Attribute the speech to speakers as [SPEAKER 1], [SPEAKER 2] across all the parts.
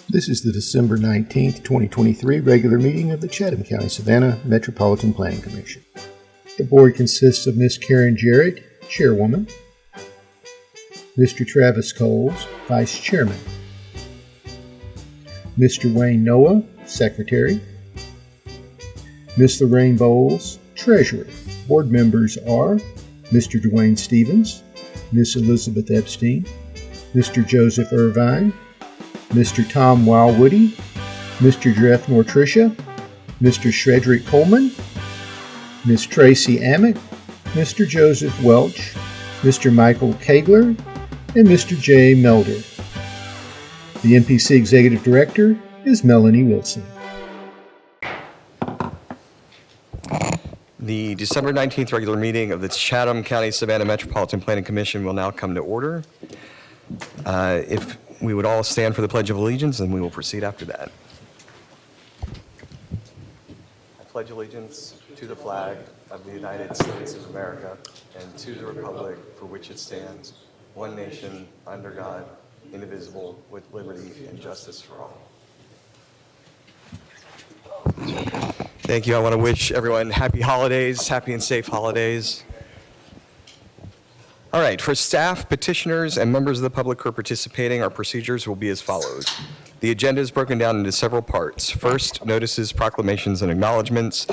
[SPEAKER 1] This is the December 19th, 2023 regular meeting of the Chatham County Savannah Metropolitan Planning Commission. The board consists of Ms. Karen Jarrett, Chairwoman, Mr. Travis Coles, Vice Chairman, Mr. Wayne Noah, Secretary, Ms. Lorraine Bowles, Treasurer. Board members are Mr. Dwayne Stevens, Ms. Elizabeth Epstein, Mr. Joseph Irvine, Mr. Tom Wildwoody, Mr. Jeff Nortricia, Mr. Shredrick Coleman, Ms. Tracy Amick, Mr. Joseph Welch, Mr. Michael Kagler, and Mr. Jay Melder. The MPC Executive Director is Melanie Wilson.
[SPEAKER 2] The December 19th regular meeting of the Chatham County Savannah Metropolitan Planning Commission will now come to order. If we would all stand for the Pledge of Allegiance, and we will proceed after that. I pledge allegiance to the flag of the United States of America and to the republic for which it stands, one nation, under God, indivisible, with liberty and justice for all. Thank you. I want to wish everyone happy holidays, happy and safe holidays. All right, for staff, petitioners, and members of the public who are participating, our procedures will be as follows. The agenda is broken down into several parts. First, notices, proclamations, and acknowledgments.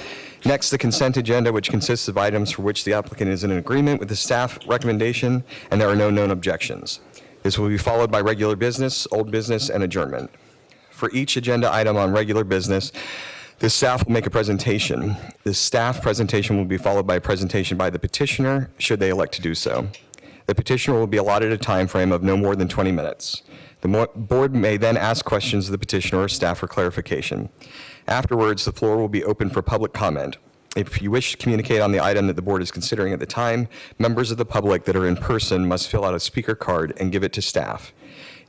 [SPEAKER 2] Next, the consent agenda, which consists of items for which the applicant is in agreement with the staff recommendation and there are no known objections. This will be followed by regular business, old business, and adjournment. For each agenda item on regular business, the staff will make a presentation. The staff presentation will be followed by a presentation by the petitioner, should they elect to do so. The petitioner will be allotted a time frame of no more than 20 minutes. The board may then ask questions of the petitioner or staff for clarification. Afterwards, the floor will be open for public comment. If you wish to communicate on the item that the board is considering at the time, members of the public that are in person must fill out a speaker card and give it to staff.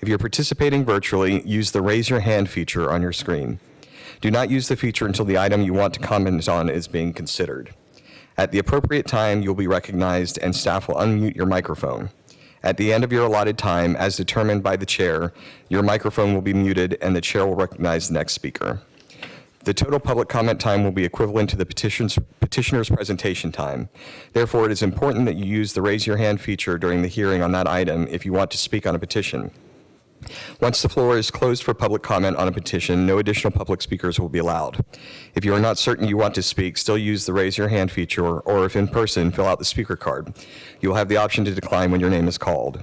[SPEAKER 2] If you're participating virtually, use the raise your hand feature on your screen. Do not use the feature until the item you want to comment on is being considered. At the appropriate time, you'll be recognized and staff will unmute your microphone. At the end of your allotted time, as determined by the chair, your microphone will be muted and the chair will recognize the next speaker. The total public comment time will be equivalent to the petitioner's presentation time. Therefore, it is important that you use the raise your hand feature during the hearing on that item if you want to speak on a petition. Once the floor is closed for public comment on a petition, no additional public speakers will be allowed. If you are not certain you want to speak, still use the raise your hand feature, or if in person, fill out the speaker card. You will have the option to decline when your name is called.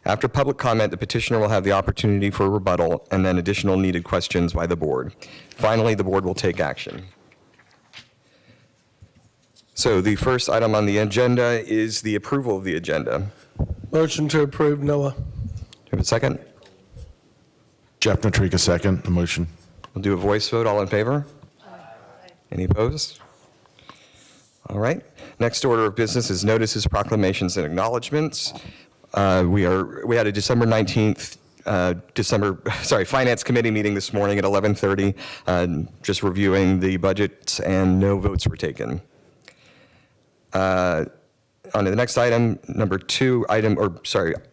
[SPEAKER 2] After public comment, the petitioner will have the opportunity for a rebuttal and then additional needed questions by the board. Finally, the board will take action. So the first item on the agenda is the approval of the agenda.
[SPEAKER 3] Motion to approve, Noah.
[SPEAKER 2] Do you have a second?
[SPEAKER 4] Jeff Natrika, second the motion.
[SPEAKER 2] We'll do a voice vote. All in favor? Aye. Any opposed? All right. Next order of business is notices, proclamations, and acknowledgements. We had a December 19th Finance Committee meeting this morning at 11:30, just reviewing the budget, and no votes were taken. On to the next item, number 2, items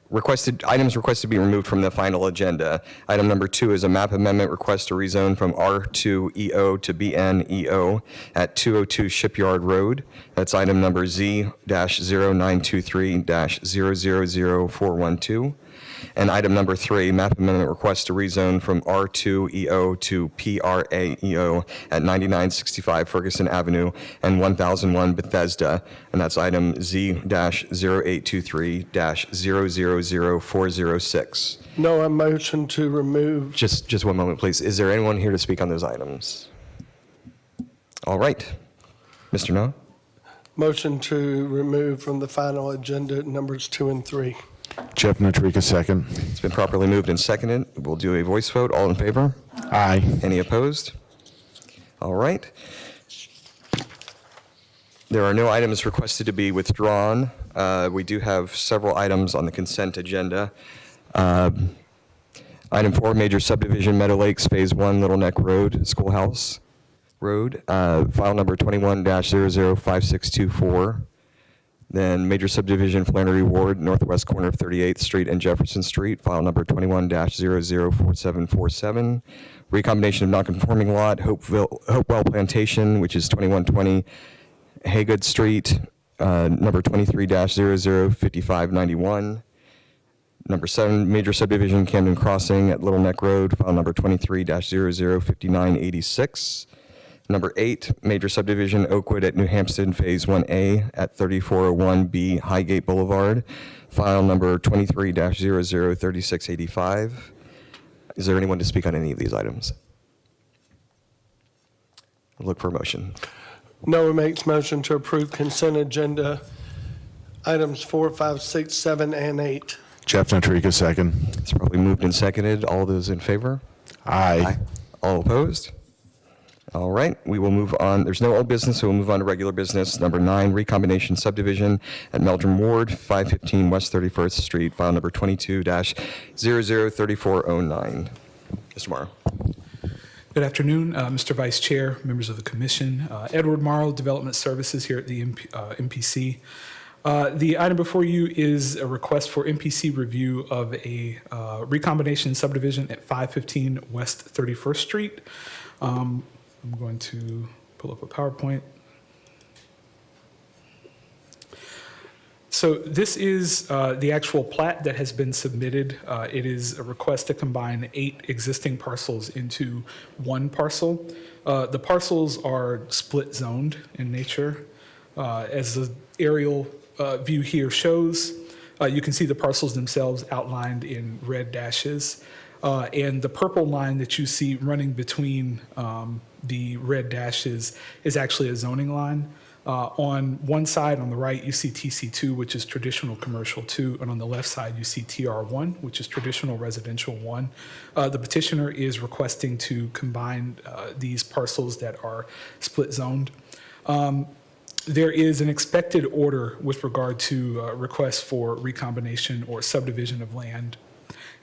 [SPEAKER 2] requested to be removed from the final agenda. Item number 2 is a map amendment request to rezone from R2EO to BNEO at 202 Shipyard Road. That's item number Z-0923-000412. And item number 3, map amendment request to rezone from R2EO to PRAEO at 9965 Ferguson Avenue and 1001 Bethesda. And that's item Z-0823-000406.
[SPEAKER 3] Noah, motion to remove.
[SPEAKER 2] Just one moment, please. Is there anyone here to speak on those items? All right. Mr. Noah?
[SPEAKER 3] Motion to remove from the final agenda numbers 2 and 3.
[SPEAKER 4] Jeff Natrika, second.
[SPEAKER 2] It's been properly moved and seconded. We'll do a voice vote. All in favor?
[SPEAKER 4] Aye.
[SPEAKER 2] Any opposed? All right. There are no items requested to be withdrawn. We do have several items on the consent agenda. Item 4, major subdivision, Meadow Lakes, Phase 1, Little Neck Road, Schoolhouse Road, file number 21-005624. Then major subdivision Flannery Ward, northwest corner of 38th Street and Jefferson Street, file number 21-004747. Recombination of nonconforming lot, Hopewell Plantation, which is 2120 Haygood Street, number 23-005591. Number 7, major subdivision Camden Crossing at Little Neck Road, file number 23-005986. Number 8, major subdivision Oakwood at New Hampstead Phase 1A at 3401B Highgate Boulevard, file number 23-003685. Is there anyone to speak on any of these items? Look for a motion.
[SPEAKER 3] Noah makes motion to approve consent agenda items 4, 5, 6, 7, and 8.
[SPEAKER 4] Jeff Natrica, second.
[SPEAKER 2] It's probably moved and seconded. All those in favor?
[SPEAKER 4] Aye.
[SPEAKER 2] All opposed? All right, we will move on. There's no old business, so we'll move on to regular business. Number 9, recombination subdivision at Meldrum Ward, 515 West 31st Street, file number 22-003409. Mr. Morrow.
[SPEAKER 5] Good afternoon, Mr. Vice Chair, members of the Commission. Edward Morrow, Development Services here at the MPC. The item before you is a request for MPC review of a recombination subdivision at 515 West 31st Street. I'm going to pull up a PowerPoint. So this is the actual plat that has been submitted. It is a request to combine 8 existing parcels into one parcel. The parcels are split zoned in nature. As the aerial view here shows, you can see the parcels themselves outlined in red dashes. And the purple line that you see running between the red dashes is actually a zoning line. On one side, on the right, you see TC2, which is traditional commercial 2, and on the left side, you see TR1, which is traditional residential 1. The petitioner is requesting to combine these parcels that are split zoned. There is an expected order with regard to requests for recombination or subdivision of land.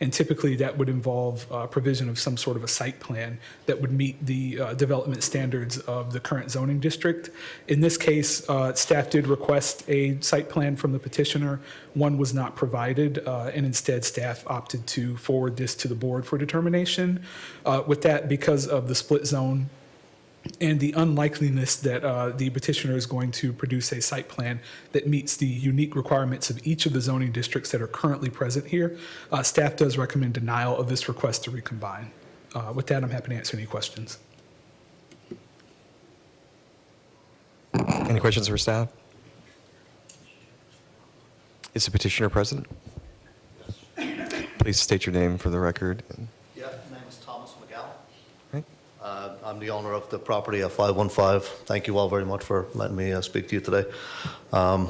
[SPEAKER 5] And typically that would involve provision of some sort of a site plan that would meet the development standards of the current zoning district. In this case, staff did request a site plan from the petitioner. One was not provided, and instead staff opted to forward this to the board for determination. With that, because of the split zone and the unlikeliness that the petitioner is going to produce a site plan that meets the unique requirements of each of the zoning districts that are currently present here, staff does recommend denial of this request to recombine. With that, I'm happy to answer any questions.
[SPEAKER 2] Any questions for staff? Is the petitioner present? Please state your name for the record.
[SPEAKER 6] Yeah, my name is Thomas McGowan.
[SPEAKER 2] Right.
[SPEAKER 6] I'm the owner of the property at 515. Thank you all very much for letting me speak to you today. I'm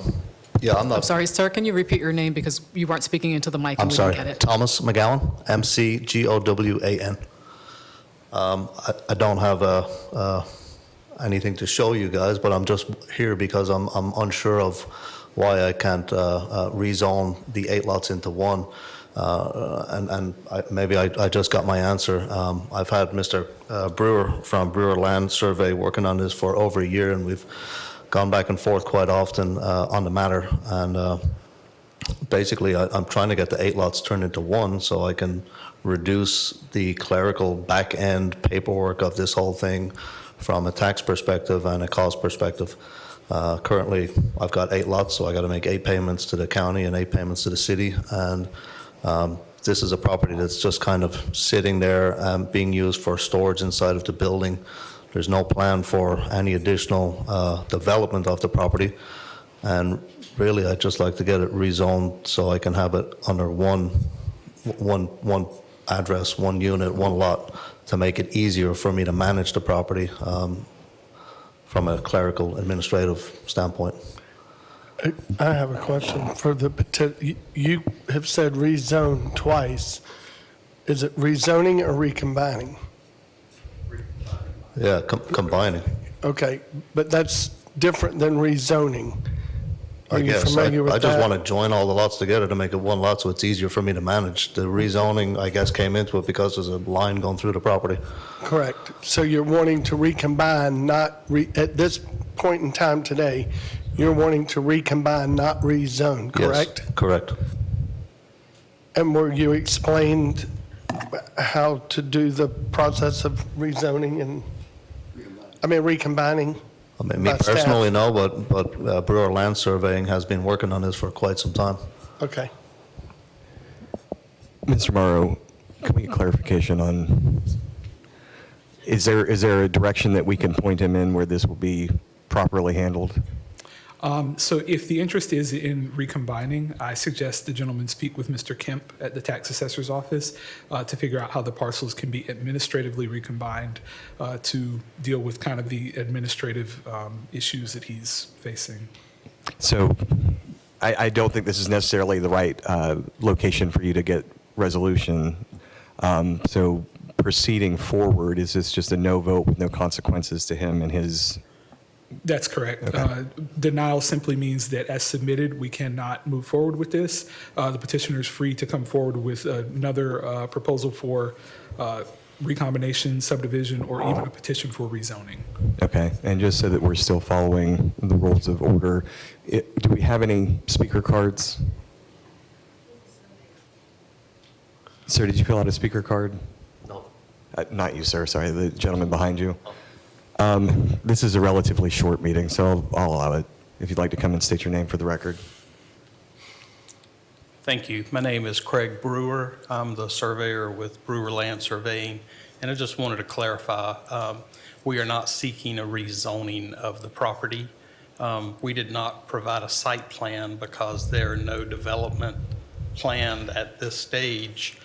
[SPEAKER 7] sorry, sir, can you repeat your name because you weren't speaking into the mic and
[SPEAKER 6] I'm
[SPEAKER 7] we
[SPEAKER 6] sorry,
[SPEAKER 7] didn't get it.
[SPEAKER 6] Thomas McGowan, McGowan. I don't have anything to show you guys, but I'm just here because I'm unsure of why I can't rezone the 8 lots into one. Maybe I just got my answer. I've had Mr. Brewer from Brewer Land Survey working on this for over a year, and we've gone back and forth quite often on the matter. And basically, I'm trying to get the 8 lots turned into one so I can reduce the clerical back-end paperwork of this whole thing from a tax perspective and a cost perspective. Currently, I've got 8 lots, so I got to make 8 payments to the county and 8 payments to the city. And this is a property that's just kind of sitting there being used for storage inside of the building. There's no plan for any additional development of the property. And really, I'd just like to get it rezoned so I can have it under one address, one unit, one lot, to make it easier for me to manage the property from a clerical administrative standpoint.
[SPEAKER 3] I have a question for the you have said rezone twice. Is it rezoning or recombining?
[SPEAKER 6] Yeah, combining.
[SPEAKER 3] Okay, but that's different than rezoning. Are
[SPEAKER 6] I
[SPEAKER 3] you
[SPEAKER 6] guess.
[SPEAKER 3] familiar with
[SPEAKER 6] I just
[SPEAKER 3] that?
[SPEAKER 6] want to join all the lots together to make it one lot so it's easier for me to manage. The rezoning, I guess, came into it because there's a line going through the property.
[SPEAKER 3] Correct. So you're wanting to recombine, not at this point in time today, you're wanting to recombine, not rezone, correct?
[SPEAKER 6] Yes, correct.
[SPEAKER 3] And were you explained how to do the process of rezoning and, recombining?
[SPEAKER 6] I mean, me
[SPEAKER 3] by staff?
[SPEAKER 6] personally, no, but Brewer Land Surveying has been working on this for quite some time.
[SPEAKER 3] Okay.
[SPEAKER 2] Mr. Morrow, can we get clarification on, is there a direction that we can point him in where this will be properly handled?
[SPEAKER 5] So if the interest is in recombining, I suggest the gentleman speak with Mr. Kemp at the tax assessor's office to figure out how the parcels can be administratively recombined to deal with kind of the administrative issues that he's facing.
[SPEAKER 2] So I don't think this is necessarily the right location for you to get resolution. So proceeding forward, is this just a no vote with no consequences to him and his?
[SPEAKER 5] That's correct.
[SPEAKER 2] Okay.
[SPEAKER 5] Denial simply means that as submitted, we cannot move forward with this. The petitioner is free to come forward with another proposal for recombination, subdivision, or even a petition for rezoning.
[SPEAKER 2] Okay, and just so that we're still following the rules of order, do we have any speaker cards? Sir, did you fill out a speaker card?
[SPEAKER 6] No.
[SPEAKER 2] Not you, sir, sorry, the gentleman behind you. This is a relatively short meeting, so I'll allow it. If you'd like to come and state your name for the record.
[SPEAKER 8] Thank you. My name is Craig Brewer. I'm the surveyor with Brewer Land Surveying, and I just wanted to clarify, we are not seeking a rezoning of the property. We did not provide a site plan because there are no development planned at this stage.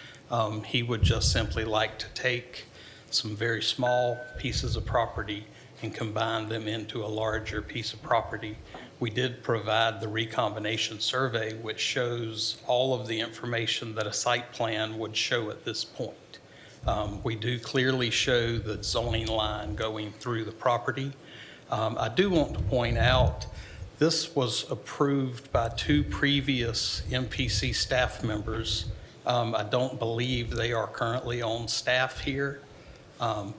[SPEAKER 8] He would just simply like to take some very small pieces of property and combine them into a larger piece of property. We did provide the recombination survey, which shows all of the information that a site plan would show at this point. We do clearly show the zoning line going through the property. I do want to point out, this was approved by 2 previous MPC staff members. I don't believe they are currently on staff here.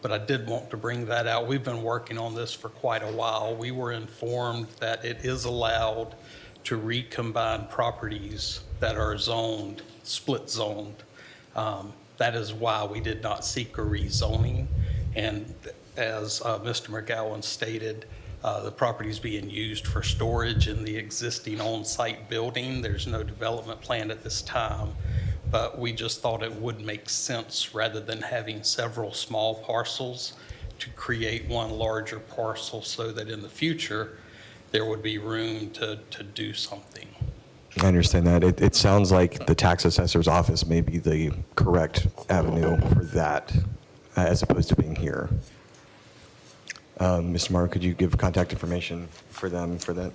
[SPEAKER 8] But I did want to bring that out. We've been working on this for quite a while. We were informed that it is allowed to recombine properties that are zoned, split zoned. That is why we did not seek a rezoning. And as Mr. McGowan stated, the property is being used for storage in the existing on-site building. There's no development plan at this time. But we just thought it would make sense, rather than having several small parcels, to create one larger parcel so that in the future, there would be room to do something.
[SPEAKER 2] I understand that. It sounds like the tax assessor's office may be the correct avenue for that, as opposed to being here. Mr. Morrow, could you give contact information for them for that?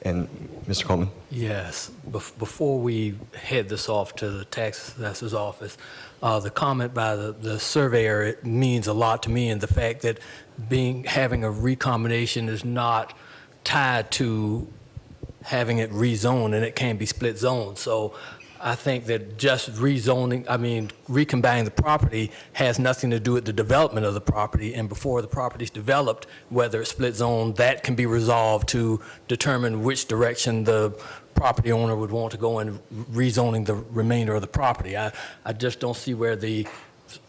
[SPEAKER 2] And Mr. Coleman?
[SPEAKER 9] Yes. Before we head this off to the tax assessor's office, the comment by the surveyor, it means a lot to me, and the fact that having a recombination is not tied to having it rezoned, and it can be split zoned. So I think that just recombining the property has nothing to do with the development of the property. And before the property's developed, whether it's split zone, that can be resolved to determine which direction the property owner would want to go in rezoning the remainder of the property. I just don't see where the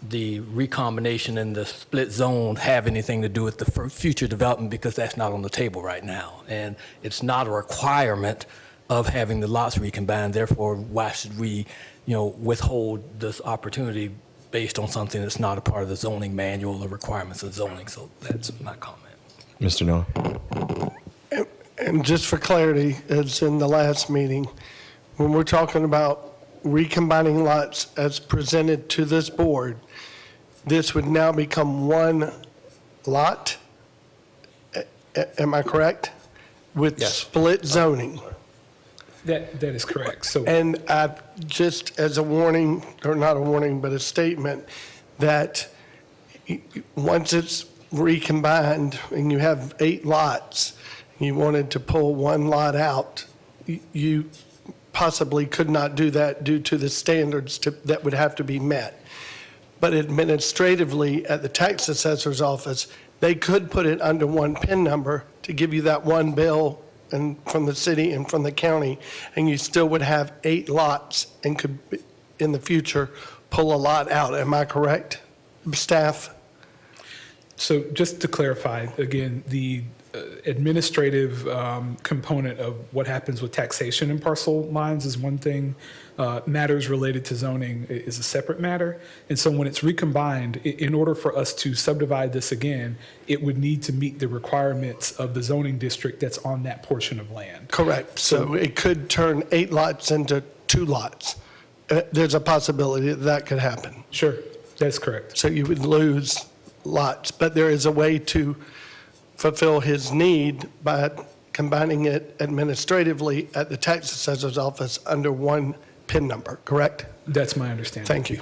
[SPEAKER 9] recombination and the split zone have anything to do with the future development, because that's not on the table right now. And it's not a requirement of having the lots recombined. Therefore, why should we, withhold this opportunity based on something that's not a part of the zoning manual or requirements of zoning? So that's my comment.
[SPEAKER 2] Mr. Noah?
[SPEAKER 3] And just for clarity, as in the last meeting, when we're talking about recombining lots as presented to this board, this would now become one lot? Am I correct? With
[SPEAKER 8] Yes.
[SPEAKER 3] split zoning?
[SPEAKER 5] That is correct. So
[SPEAKER 3] And just as a warning, or not a warning, but a statement, that once it's recombined and you have 8 lots, you wanted to pull one lot out, you possibly could not do that due to the standards that would have to be met. But administratively, at the tax assessor's office, they could put it under one PIN number to give you that one bill and from the city and from the county, and you still would have 8 lots and could, in the future, pull a lot out. Am I correct, staff?
[SPEAKER 5] So just to clarify, again, the administrative component of what happens with taxation and parcel lines is one thing. Matters related to zoning is a separate matter. And so when it's recombined, in order for us to subdivide this again, it would need to meet the requirements of the zoning district that's on that portion of land.
[SPEAKER 3] Correct. So it could turn 8 lots into 2 lots. There's a possibility that that could happen.
[SPEAKER 5] Sure, that's correct.
[SPEAKER 3] So you would lose lots, but there is a way to fulfill his need by combining it administratively at the tax assessor's office under one PIN number, correct?
[SPEAKER 5] That's my understanding.
[SPEAKER 3] Thank you.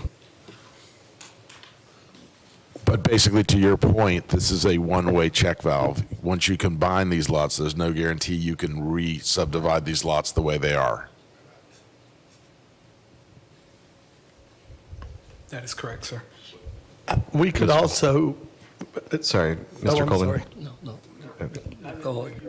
[SPEAKER 4] But basically, to your point, this is a one-way check valve. Once you combine these lots, there's no guarantee you can re-subdivide these lots the way they are.
[SPEAKER 5] That is correct, sir.
[SPEAKER 3] We could also,
[SPEAKER 2] Sorry,
[SPEAKER 3] oh,
[SPEAKER 2] Mr.
[SPEAKER 3] I'm
[SPEAKER 2] Coleman.
[SPEAKER 3] sorry.
[SPEAKER 9] No. Go ahead.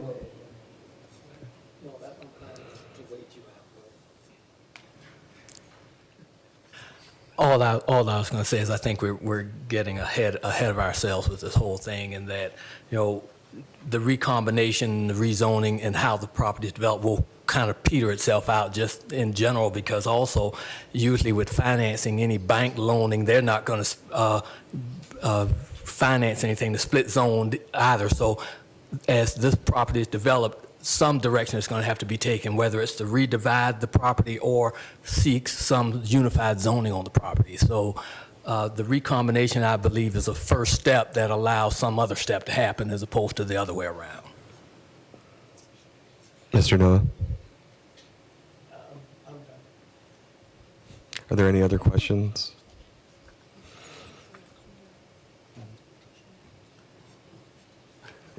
[SPEAKER 9] All I was going to say is I think we're getting ahead of ourselves with this whole thing, and that, the recombination, the rezoning, and how the property is developed will kind of peter itself out just in general, because also usually with financing, any bank loaning, they're not going to finance anything to split zone either. So as this property is developed, some direction is going to have to be taken, whether it's to redivide the property or seek some unified zoning on the property. So the recombination, I believe, is a first step that allows some other step to happen as opposed to the other way around.
[SPEAKER 2] Mr. Noah? Are there any other questions?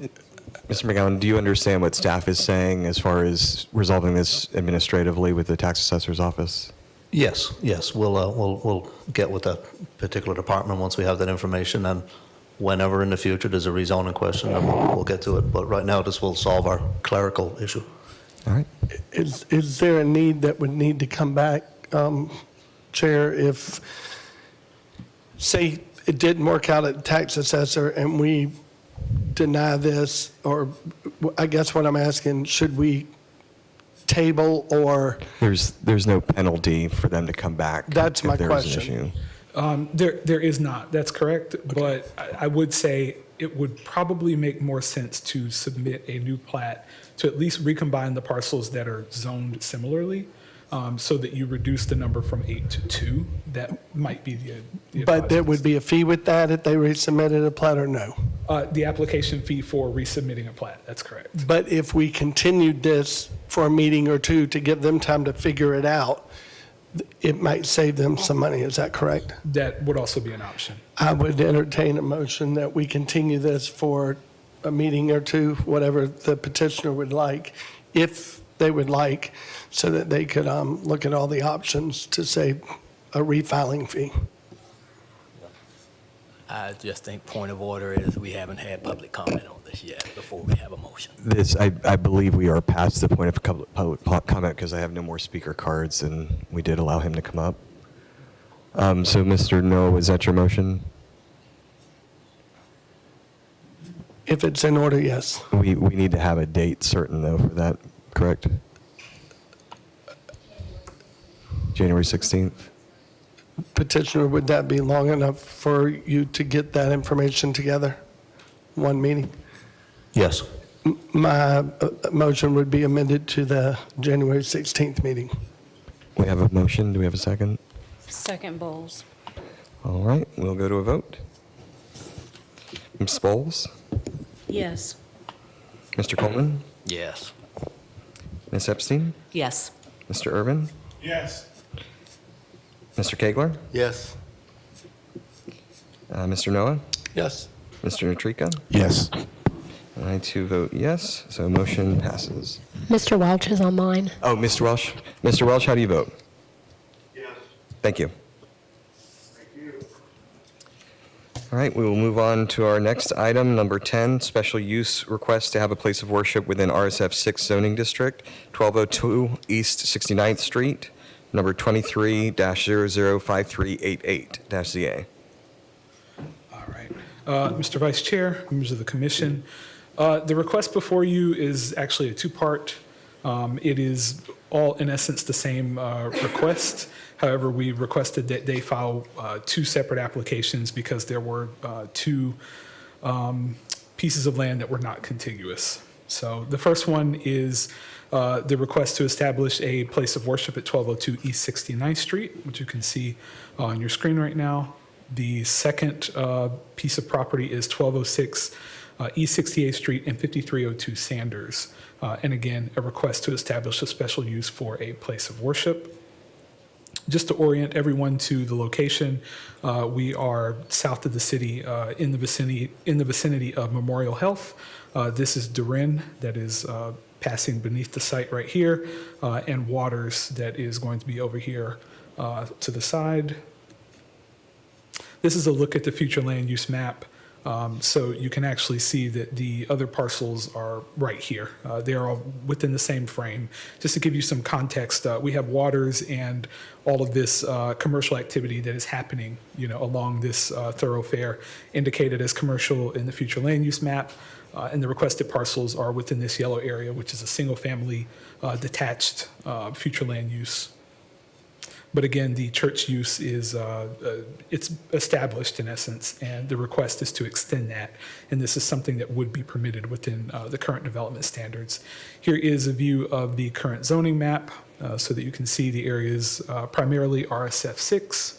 [SPEAKER 2] Mr. McGowan, do you understand what staff is saying as far as resolving this administratively with the tax assessor's office?
[SPEAKER 6] Yes, we'll get with that particular department once we have that information, and whenever in the future there's a rezoning question, then we'll get to it. But right now, this will solve our clerical issue.
[SPEAKER 2] All right.
[SPEAKER 3] Is there a need that would need to come back, Chair, if, say, it didn't work out at the tax assessor and we deny this, or I guess what I'm asking, should we table or?
[SPEAKER 2] There's no penalty for them to come back.
[SPEAKER 3] That's my
[SPEAKER 2] if there is an
[SPEAKER 3] question.
[SPEAKER 2] issue.
[SPEAKER 5] There is not, that's correct, but I would say it would probably make more sense to submit a new plat to at least recombine the parcels that are zoned similarly, so that you reduce the number from 8 to 2. That might be the
[SPEAKER 3] But there
[SPEAKER 5] advisement.
[SPEAKER 3] would be a fee with that if they resubmitted a plat, or no?
[SPEAKER 5] The application fee for resubmitting a plat, that's correct.
[SPEAKER 3] But if we continued this for a meeting or two to give them time to figure it out, it might save them some money. Is that correct?
[SPEAKER 5] That would also be an option.
[SPEAKER 3] I would entertain a motion that we continue this for a meeting or two, whatever the petitioner would like, if they would like, so that they could look at all the options to save a refiling fee.
[SPEAKER 9] I just think point of order is we haven't had public comment on this yet before we have a motion.
[SPEAKER 2] I believe we are past the point of public comment because I have no more speaker cards, and we did allow him to come up. So, Mr. Noah, was that your motion?
[SPEAKER 3] If it's in order, yes.
[SPEAKER 2] We need to have a date certain, though, for that, correct? January 16th?
[SPEAKER 3] Petitioner, would that be long enough for you to get that information together? One meeting?
[SPEAKER 6] Yes.
[SPEAKER 3] My motion would be amended to the January 16th meeting.
[SPEAKER 2] We have a motion. Do we have a second?
[SPEAKER 10] Second, Bowles.
[SPEAKER 2] All right, we'll go to a vote. Ms. Bowles?
[SPEAKER 10] Yes.
[SPEAKER 2] Mr. Coleman?
[SPEAKER 9] Yes.
[SPEAKER 2] Ms. Epstein?
[SPEAKER 10] Yes.
[SPEAKER 2] Mr. Irvin?
[SPEAKER 3] Yes.
[SPEAKER 2] Mr. Kegler?
[SPEAKER 6] Yes.
[SPEAKER 2] Mr. Noah?
[SPEAKER 3] Yes.
[SPEAKER 2] Mr. Natrika?
[SPEAKER 4] Yes.
[SPEAKER 2] And I too vote yes, so motion passes.
[SPEAKER 11] Mr. Welch is online.
[SPEAKER 2] Oh, Mr. Welch? Mr. Welch, how do you vote? Yes. Thank you. All right, we will move on to our next item, number 10, special use request to have a place of worship within RSF 6 zoning district, 1202 East 69th Street, number 23-005388-ZA.
[SPEAKER 5] All right. Mr. Vice Chair, members of the commission, the request before you is actually a two-part. It is all, in essence, the same request. However, we requested that they file two separate applications because there were two pieces of land that were not contiguous. So the first one is the request to establish a place of worship at 1202 East 69th Street, which you can see on your screen right now. The second piece of property is 1206 East 68th Street and 5302 Sanders. And again, a request to establish a special use for a place of worship. Just to orient everyone to the location, we are south of the city in the vicinity of Memorial Health. This is Durin that is passing beneath the site right here, and Waters that is going to be over here to the side. This is a look at the future land use map. So you can actually see that the other parcels are right here. They are all within the same frame. Just to give you some context, we have Waters and all of this commercial activity that is happening, along this thoroughfare indicated as commercial in the future land use map. And the requested parcels are within this yellow area, which is a single family detached future land use. But again, the church use is, it's established in essence, and the request is to extend that. And this is something that would be permitted within the current development standards. Here is a view of the current zoning map so that you can see the areas primarily RSF 6.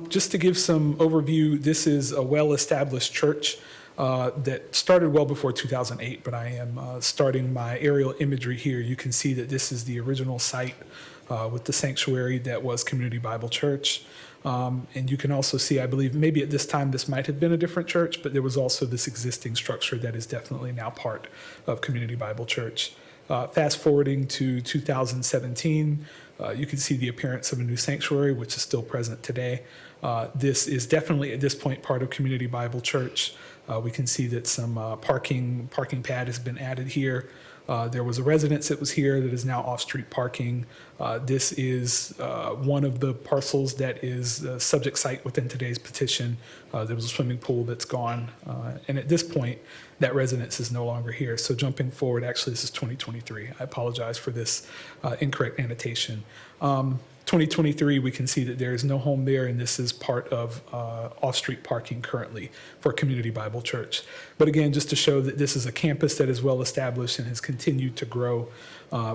[SPEAKER 5] Just to give some overview, this is a well-established church that started well before 2008, but I am starting my aerial imagery here. You can see that this is the original site with the sanctuary that was Community Bible Church. And you can also see, I believe, maybe at this time this might have been a different church, but there was also this existing structure that is definitely now part of Community Bible Church. Fast forwarding to 2017, you can see the appearance of a new sanctuary, which is still present today. This is definitely at this point part of Community Bible Church. We can see that some parking pad has been added here. There was a residence that was here that is now off-street parking. This is one of the parcels that is subject site within today's petition. There was a swimming pool that's gone. And at this point, that residence is no longer here. So jumping forward, actually, this is 2023. I apologize for this incorrect annotation. 2023, we can see that there is no home there, and this is part of off-street parking currently for Community Bible Church. But again, just to show that this is a campus that is well established and has continued to grow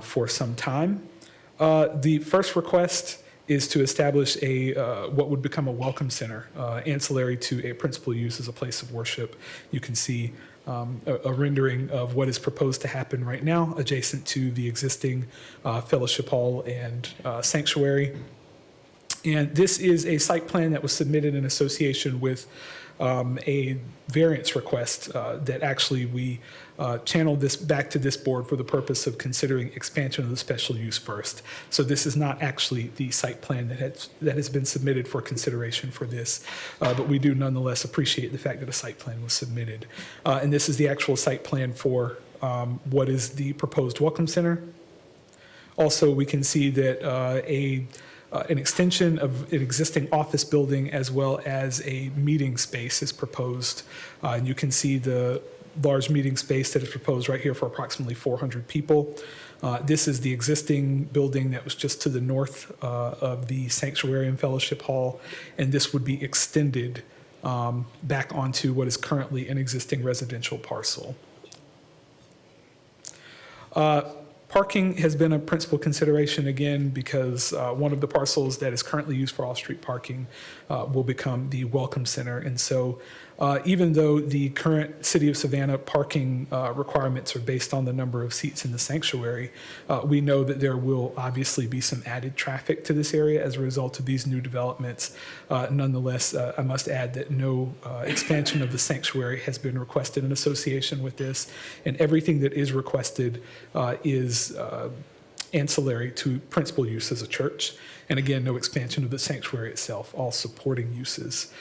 [SPEAKER 5] for some time. The first request is to establish a what would become a welcome center, ancillary to a principal use as a place of worship. You can see a rendering of what is proposed to happen right now, adjacent to the existing fellowship hall and sanctuary. And this is a site plan that was submitted in association with a variance request that actually we channeled this back to this board for the purpose of considering expansion of the special use first. So this is not actually the site plan that has been submitted for consideration for this, but we do nonetheless appreciate the fact that a site plan was submitted. And this is the actual site plan for what is the proposed welcome center. Also, we can see that an extension of an existing office building as well as a meeting space is proposed. And you can see the large meeting space that is proposed right here for approximately 400 people. This is the existing building that was just to the north of the sanctuary and fellowship hall, and this would be extended back onto what is currently an existing residential parcel. Parking has been a principal consideration again because one of the parcels that is currently used for off-street parking will become the welcome center. And so even though the current City of Savannah parking requirements are based on the number of seats in the sanctuary, we know that there will obviously be some added traffic to this area as a result of these new developments. Nonetheless, I must add that no expansion of the sanctuary has been requested in association with this, and everything that is requested is ancillary to principal use as a church. And again, no expansion of the sanctuary itself, all supporting uses.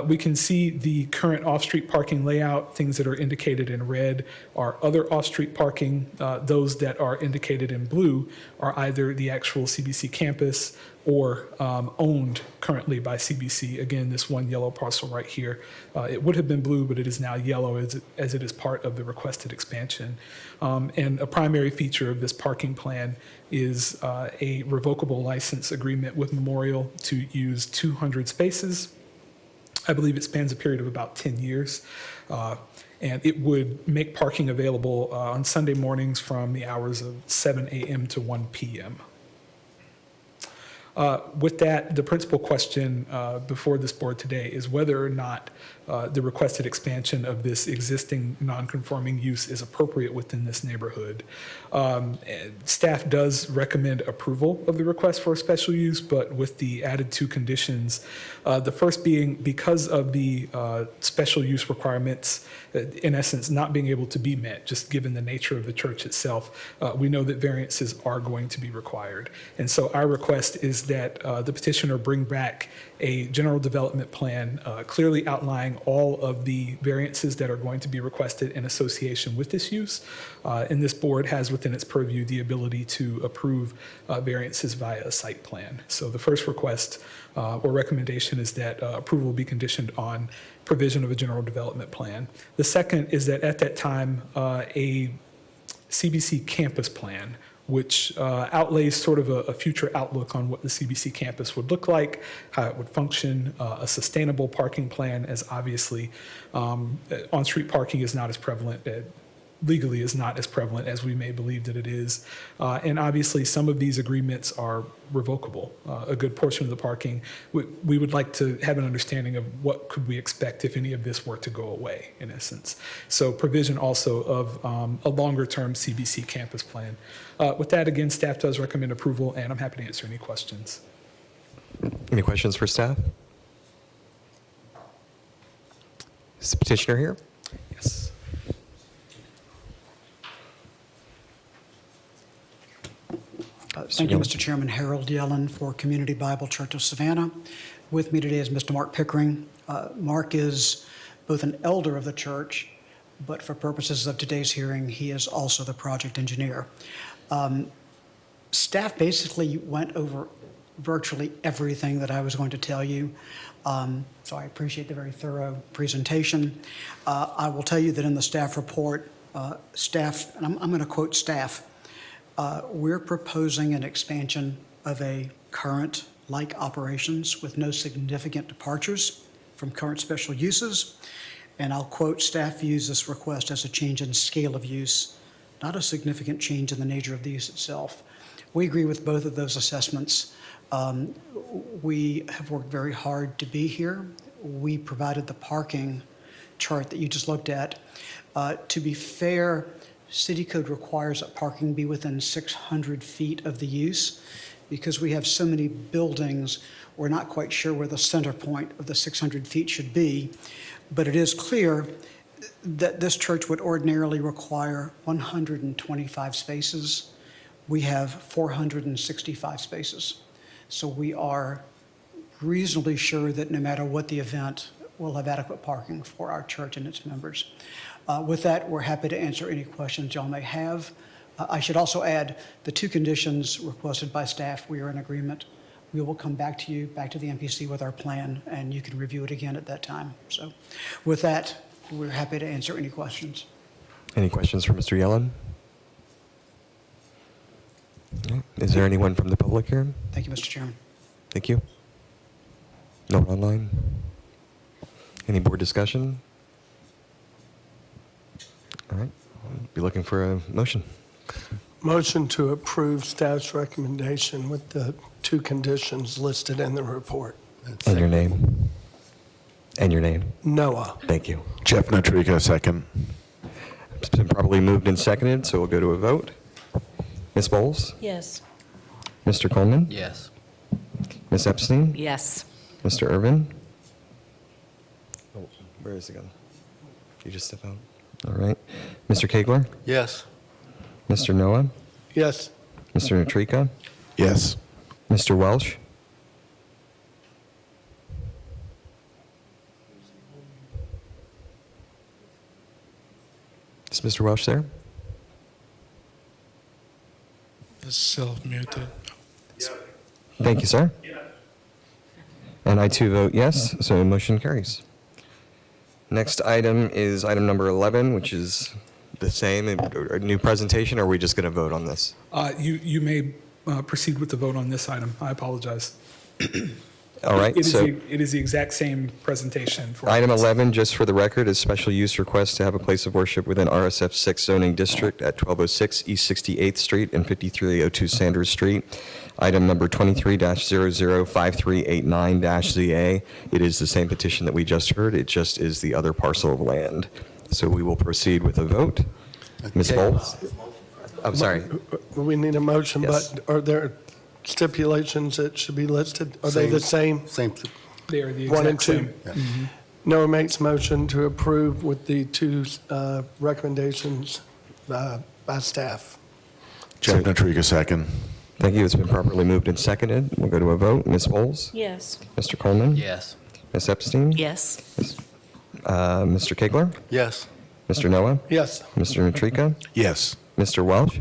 [SPEAKER 5] We can see the current off-street parking layout. Things that are indicated in red are other off-street parking. Those that are indicated in blue are either the actual CBC campus or owned currently by CBC. Again, this one yellow parcel right here, it would have been blue, but it is now yellow as it is part of the requested expansion. And a primary feature of this parking plan is a revocable license agreement with Memorial to use 200 spaces. I believe it spans a period of about 10 years. And it would make parking available on Sunday mornings from the hours of 7 a.m. to 1 p.m. With that, the principal question before this board today is whether or not the requested expansion of this existing non-conforming use is appropriate within this neighborhood. Staff does recommend approval of the request for a special use, but with the added two conditions. The first being because of the special use requirements, in essence, not being able to be met, just given the nature of the church itself, we know that variances are going to be required. And so our request is that the petitioner bring back a general development plan clearly outlining all of the variances that are going to be requested in association with this use. And this board has within its purview the ability to approve variances via a site plan. So the first request or recommendation is that approval be conditioned on provision of a general development plan. The second is that at that time, a CBC campus plan, which outlays sort of a future outlook on what the CBC campus would look like, how it would function, a sustainable parking plan, as obviously on-street parking is not as prevalent, legally is not as prevalent as we may believe that it is. And obviously some of these agreements are revocable. A good portion of the parking, we would like to have an understanding of what could we expect if any of this were to go away, in essence. So provision also of a longer-term CBC campus plan. With that, again, staff does recommend approval, and I'm happy to answer any questions.
[SPEAKER 2] Any questions for staff? Is the petitioner here? Yes.
[SPEAKER 12] Thank you, Mr. Chairman. Harold Yellen for Community Bible Church of Savannah. With me today is Mr. Mark Pickering. Mark is both an elder of the church, but for purposes of today's hearing, he is also the project engineer. Staff basically went over virtually everything that I was going to tell you, so I appreciate the very thorough presentation. I will tell you that in the staff report, staff, and I'm going to quote staff, we're proposing an expansion of a current like operations with no significant departures from current special uses. And I'll quote, staff views this request as a change in scale of use, not a significant change in the nature of the use itself. We agree with both of those assessments. We have worked very hard to be here. We provided the parking chart that you just looked at. To be fair, City Code requires that parking be within 600 feet of the use. Because we have so many buildings, we're not quite sure where the center point of the 600 feet should be. But it is clear that this church would ordinarily require 125 spaces. We have 465 spaces. So we are reasonably sure that no matter what the event, we'll have adequate parking for our church and its members. With that, we're happy to answer any questions y'all may have. I should also add the two conditions requested by staff, we are in agreement. We will come back to you, back to the MPC with our plan, and you can review it again at that time. So with that, we're happy to answer any questions.
[SPEAKER 2] Any questions for Mr. Yellen? Okay. Is there anyone from the public here?
[SPEAKER 12] Thank you, Mr. Chairman.
[SPEAKER 2] Thank you. No one online? Any board discussion? All right, I'll be looking for a motion.
[SPEAKER 3] Motion to approve staff's recommendation with the two conditions listed in the report.
[SPEAKER 2] And your name? And your name?
[SPEAKER 3] Noah.
[SPEAKER 2] Thank you.
[SPEAKER 4] Jeff Notrico, second.
[SPEAKER 2] It's been properly moved and seconded, so we'll go to a vote. Ms. Bowles?
[SPEAKER 10] Yes.
[SPEAKER 2] Mr. Coleman?
[SPEAKER 9] Yes.
[SPEAKER 2] Ms. Epstein?
[SPEAKER 7] Yes.
[SPEAKER 2] Mr. Irvin? Oh, where is he going? You just step out. All right. Mr. Kagler?
[SPEAKER 9] Yes.
[SPEAKER 2] Mr. Noah?
[SPEAKER 3] Yes.
[SPEAKER 2] Mr. Natrika,
[SPEAKER 4] Yes.
[SPEAKER 2] Mr. Welsh, is Mr. Welsh there?
[SPEAKER 13] It's self-muted.
[SPEAKER 2] Thank you, sir. And I too vote yes, so motion carries. Next item is item number 11, which is the same, a new presentation, or are we just going to vote on this?
[SPEAKER 5] You may proceed with the vote on this item. I apologize.
[SPEAKER 2] All right,
[SPEAKER 5] It
[SPEAKER 2] so
[SPEAKER 5] is the exact same presentation for.
[SPEAKER 2] item 11, just for the record, is special use request to have a place of worship within RSF 6 zoning district at 1206 East 68th Street and 5302 Sanders Street. Item number 23-005389-ZA. It is the same petition that we just heard. It just is the other parcel of land. So we will proceed with a vote. Ms. Bowles? I'm sorry.
[SPEAKER 3] We need a motion,
[SPEAKER 2] Yes.
[SPEAKER 3] but are there stipulations that should be listed? Are they the same?
[SPEAKER 13] Same.
[SPEAKER 5] They are the
[SPEAKER 3] One and
[SPEAKER 5] exact
[SPEAKER 3] two.
[SPEAKER 5] same.
[SPEAKER 3] Noah makes motion to approve with the two recommendations by staff.
[SPEAKER 4] Jeff Natrika, second.
[SPEAKER 2] Thank you. It's been properly moved and seconded. We'll go to a vote. Ms. Bowles?
[SPEAKER 10] Yes.
[SPEAKER 2] Mr. Coleman?
[SPEAKER 9] Yes.
[SPEAKER 2] Ms. Epstein?
[SPEAKER 10] Yes.
[SPEAKER 2] Mr. Kegler?
[SPEAKER 13] Yes.
[SPEAKER 2] Mr. Noah?
[SPEAKER 3] Yes.
[SPEAKER 2] Mr. Natrika?
[SPEAKER 4] Yes.
[SPEAKER 2] Mr. Welch?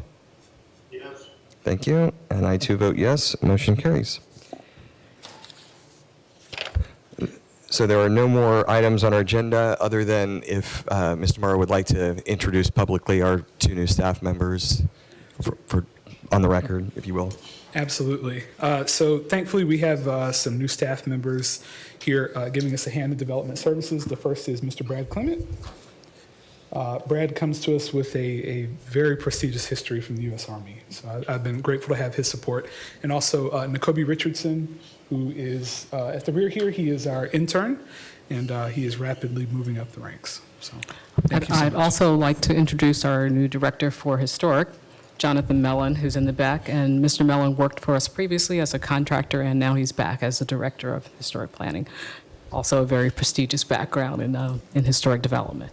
[SPEAKER 3] Yes.
[SPEAKER 2] Thank you. And I too vote yes. Motion carries. So there are no more items on our agenda other than if Mr. Morrow would like to introduce publicly our two new staff members for on the record, if you will.
[SPEAKER 5] Absolutely. So thankfully, we have some new staff members here giving us a hand in development services. The first is Mr. Brad Clement. Brad comes to us with a very prestigious history from the U.S. Army. So I've been grateful to have his support. And also Nakobe Richardson, who is at the rear here. He is our intern, and he is rapidly moving up the ranks. So thank you so
[SPEAKER 7] I'd
[SPEAKER 5] much.
[SPEAKER 7] also like to introduce our new director for historic, Jonathan Mellon, who's in the back. And Mr. Mellon worked for us previously as a contractor, and now he's back as the director of historic planning. Also a very prestigious background in historic development.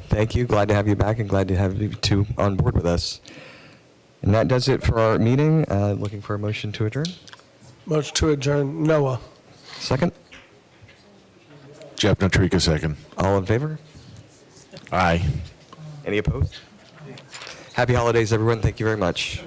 [SPEAKER 2] Thank you. Glad to have you back and glad to have you two on board with us. And that does it for our meeting. Looking for a motion to adjourn.
[SPEAKER 3] Motion to adjourn. Noah.
[SPEAKER 2] Second.
[SPEAKER 4] Jeff Natrika, second.
[SPEAKER 2] All in favor?
[SPEAKER 4] Aye.
[SPEAKER 2] Any opposed? Happy holidays, everyone. Thank you very much.